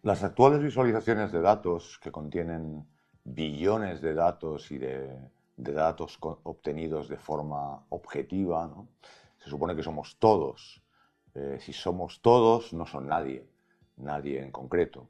Las actuales visualizaciones de datos que contienen billones de datos y de datos obtenidos de forma objetiva, ¿no? Se supone que somos todos. Si somos todos, no son nadie, nadie en concreto.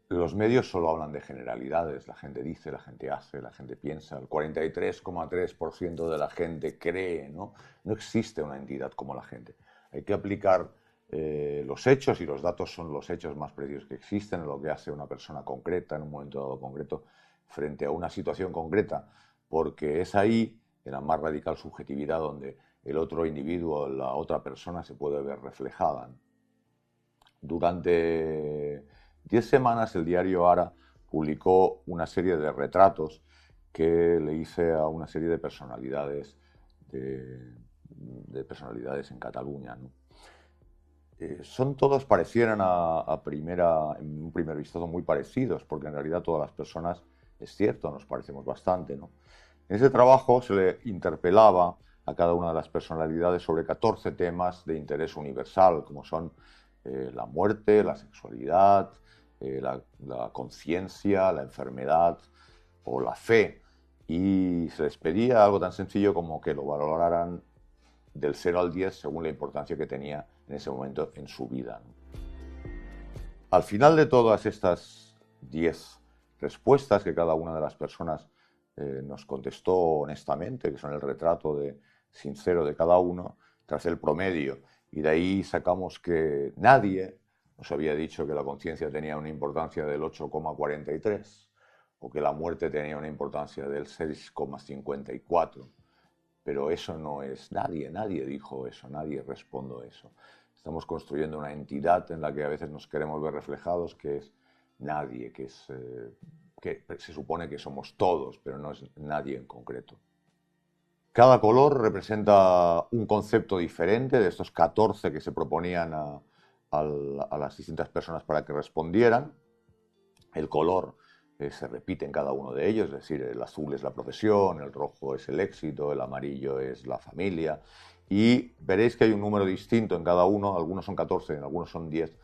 Los medios solo hablan de generalidades, la gente dice, la gente hace, la gente piensa, el 43,3% de la gente cree, ¿no? No existe una entidad como la gente. Hay que aplicar los hechos, y los datos son los hechos más precisos que existen, lo que hace una persona concreta en un momento dado concreto frente a una situación concreta, porque es ahí, en la más radical subjetividad, donde el otro individuo, la otra persona se puede ver reflejada. Durante 10 semanas el diario Ara publicó una serie de retratos que le hice a una serie de personalidades, de personalidades en Cataluña, ¿no? Son todos, parecieran en un primer vistazo muy parecidos, porque en realidad todas las personas, es cierto, nos parecemos bastante, ¿no? En ese trabajo se le interpelaba a cada una de las personalidades sobre 14 temas de interés universal, como son la muerte, la sexualidad, la conciencia, la enfermedad o la fe. Y se les pedía algo tan sencillo como que lo valoraran del 0 al 10 según la importancia que tenía en ese momento en su vida. Al final de todas estas 10 respuestas que cada una de las personas nos contestó honestamente, que son el retrato sincero de cada uno, tras el promedio, y de ahí sacamos que nadie nos había dicho que la conciencia tenía una importancia del 8,43 o que la muerte tenía una importancia del 6,54. Pero eso no es nadie dijo eso, nadie respondió eso. Estamos construyendo una entidad en la que a veces nos queremos ver reflejados, que es nadie, que se supone que somos todos, pero no es nadie en concreto. Cada color representa un concepto diferente de estos 14 que se proponían a las distintas personas para que respondieran. El color se repite en cada uno de ellos, es decir, el azul es la profesión, el rojo es el éxito, el amarillo es la familia, y veréis que hay un número distinto en cada uno, algunos son 14, algunos son 10,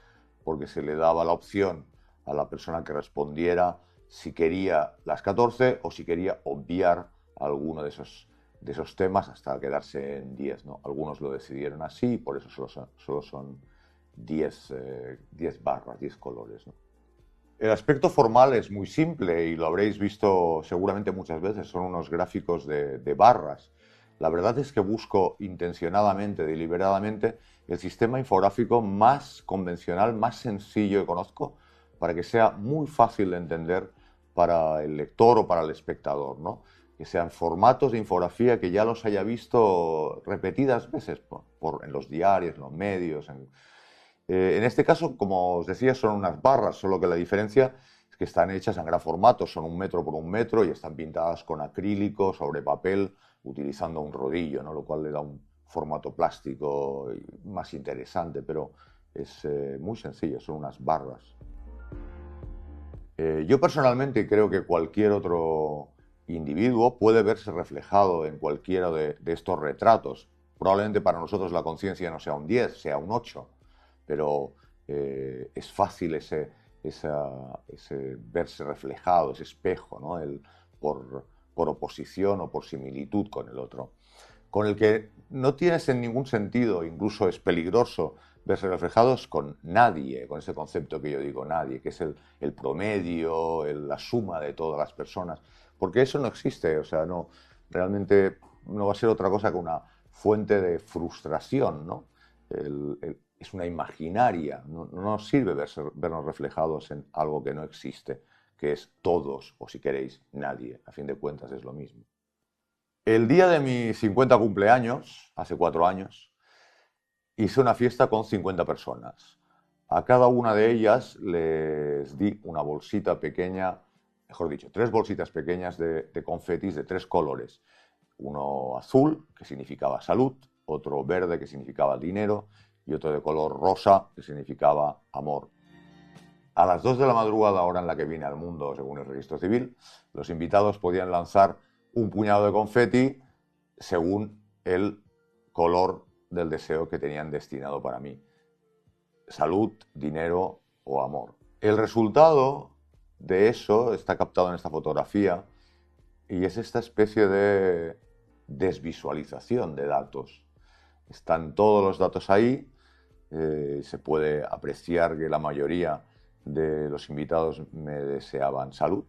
porque se le daba la opción a la persona que respondiera si quería las 14 o si quería obviar alguno de esos temas hasta quedarse en 10, ¿no? Algunos lo decidieron así, por eso solo son 10 barras, 10 colores, ¿no? El aspecto formal es muy simple y lo habréis visto seguramente muchas veces, son unos gráficos de barras. La verdad es que busco intencionadamente, deliberadamente, el sistema infográfico más convencional, más sencillo que conozco, para que sea muy fácil de entender para el lector o para el espectador, ¿no? Que sean formatos de infografía que ya los haya visto repetidas veces en los diarios, en los medios, en este caso, como os decía, son unas barras, solo que la diferencia es que están hechas en gran formato, son 1 metro por 1 metro y están pintadas con acrílico sobre papel utilizando un rodillo, ¿no? Lo cual le da un formato plástico más interesante, pero es muy sencillo, son unas barras. Yo personalmente creo que cualquier otro individuo puede verse reflejado en cualquiera de estos retratos. Probablemente para nosotros la conciencia no sea un 10, sea un 8, pero es fácil ese verse reflejado, ese espejo, ¿no? Por oposición o por similitud con el otro, con el que no tienes en ningún sentido, incluso es peligroso verse reflejados con nadie, con ese concepto que yo digo nadie, que es el promedio, la suma de todas las personas, porque eso no existe, o sea, no, realmente no va a ser otra cosa que una fuente de frustración, ¿no? Es una imaginaria, no nos sirve vernos reflejados en algo que no existe, que es todos, o si queréis, nadie, a fin de cuentas es lo mismo. El día de mi 50 cumpleaños, hace 4 años, hice una fiesta con 50 personas. A cada una de ellas les di una bolsita pequeña, mejor dicho, 3 bolsitas pequeñas de confetis de 3 colores. Uno azul, que significaba salud, otro verde, que significaba dinero, y otro de color rosa, que significaba amor. A las 2 de la madrugada, hora en la que vine al mundo, según el registro civil, los invitados podían lanzar un puñado de confeti según el color del deseo que tenían destinado para mí. Salud, dinero o amor. El resultado de eso está captado en esta fotografía y es esta especie de desvisualización de datos. Están todos los datos ahí, se puede apreciar que la mayoría de los invitados me deseaban salud.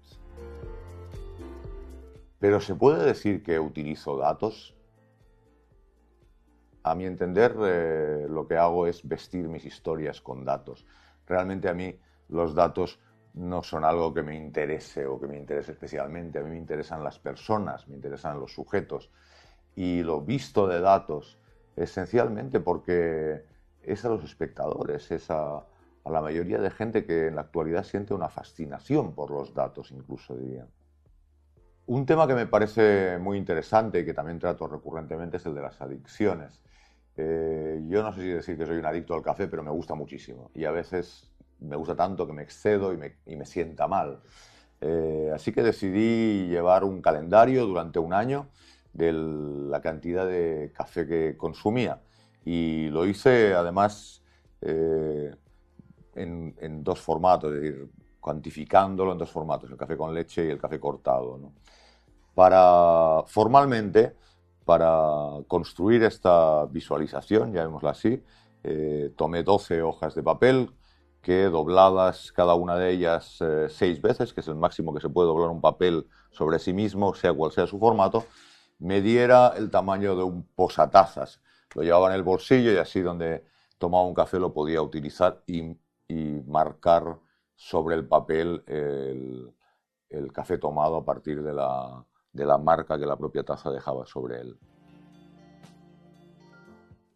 Pero ¿se puede decir que utilizo datos? A mi entender, lo que hago es vestir mis historias con datos. Realmente a mí los datos no son algo que me interese o que me interese especialmente. A mí me interesan las personas, me interesan los sujetos. Y lo visto de datos, esencialmente porque es a los espectadores, es a la mayoría de gente que en la actualidad siente una fascinación por los datos, incluso diría. Un tema que me parece muy interesante y que también trato recurrentemente es el de las adicciones. Yo no sé si decir que soy un adicto al café, pero me gusta muchísimo. Y a veces me gusta tanto que me excedo y me sienta mal. Así que decidí llevar un calendario durante un año de la cantidad de café que consumía. Y lo hice además eh, en dos formatos, es decir, cuantificándolo en dos formatos, el café con leche y el café cortado, ¿no? Formalmente, para construir esta visualización, llamémosla así, tomé 12 hojas de papel que dobladas cada una de ellas 6 veces, que es el máximo que se puede doblar un papel sobre sí mismo, sea cual sea su formato, me diera el tamaño de un posatazas. Lo llevaba en el bolsillo y así donde tomaba un café lo podía utilizar y marcar sobre el papel el café tomado a partir de la marca que la propia taza dejaba sobre él.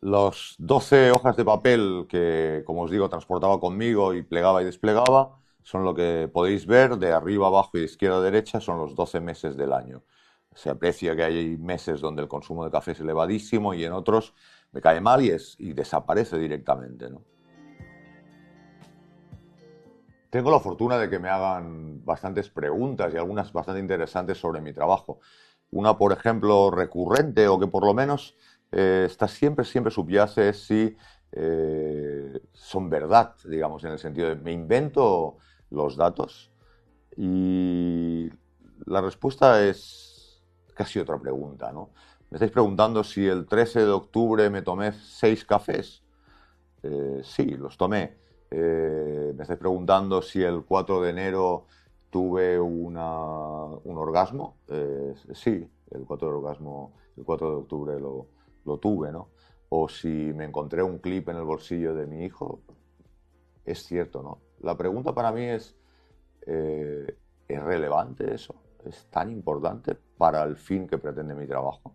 Los 12 hojas de papel que, como os digo, transportaba conmigo y plegaba y desplegaba, son lo que podéis ver de arriba, abajo y de izquierda a derecha, son los 12 meses del año. Se aprecia que hay meses donde el consumo de café es elevadísimo y en otros me cae mal y desaparece directamente, ¿no? Tengo la fortuna de que me hagan bastantes preguntas y algunas bastante interesantes sobre mi trabajo. Una, por ejemplo, recurrente o que por lo menos está siempre, siempre subyace es si son verdad, digamos, en el sentido de me invento los datos y la respuesta es casi otra pregunta, ¿no? Me estáis preguntando si el 13 de octubre me tomé 6 cafés. Sí, los tomé. Me estáis preguntando si el 4 de enero tuve un orgasmo. Sí, el 4 de octubre lo tuve, ¿no? O si me encontré un clip en el bolsillo de mi hijo. Es cierto, ¿no? La pregunta para mí ¿es relevante eso? ¿Es tan importante para el fin que pretende mi trabajo?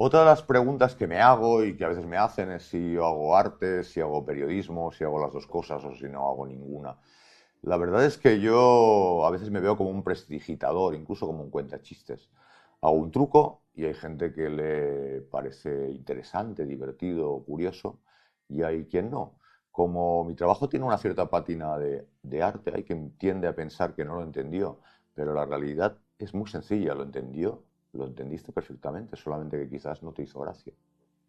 Otra de las preguntas que me hago y que a veces me hacen es si yo hago arte, si hago periodismo, si hago las dos cosas o si no hago ninguna. La verdad es que yo a veces me veo como un prestidigitador, incluso como un cuentachistes. Hago un truco y hay gente que le parece interesante, divertido, curioso, y hay quien no. Como mi trabajo tiene una cierta pátina de arte, hay quien tiende a pensar que no lo entendió, pero la realidad es muy sencilla, lo entendió, lo entendiste perfectamente, solamente que quizás no te hizo gracia.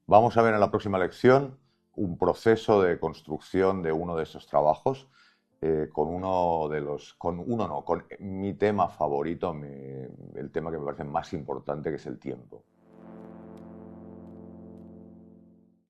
Vamos a ver en la próxima lección un proceso de construcción de uno de esos trabajos con uno de los, con uno no, con mi tema favorito, el tema que me parece más importante, que es el tiempo.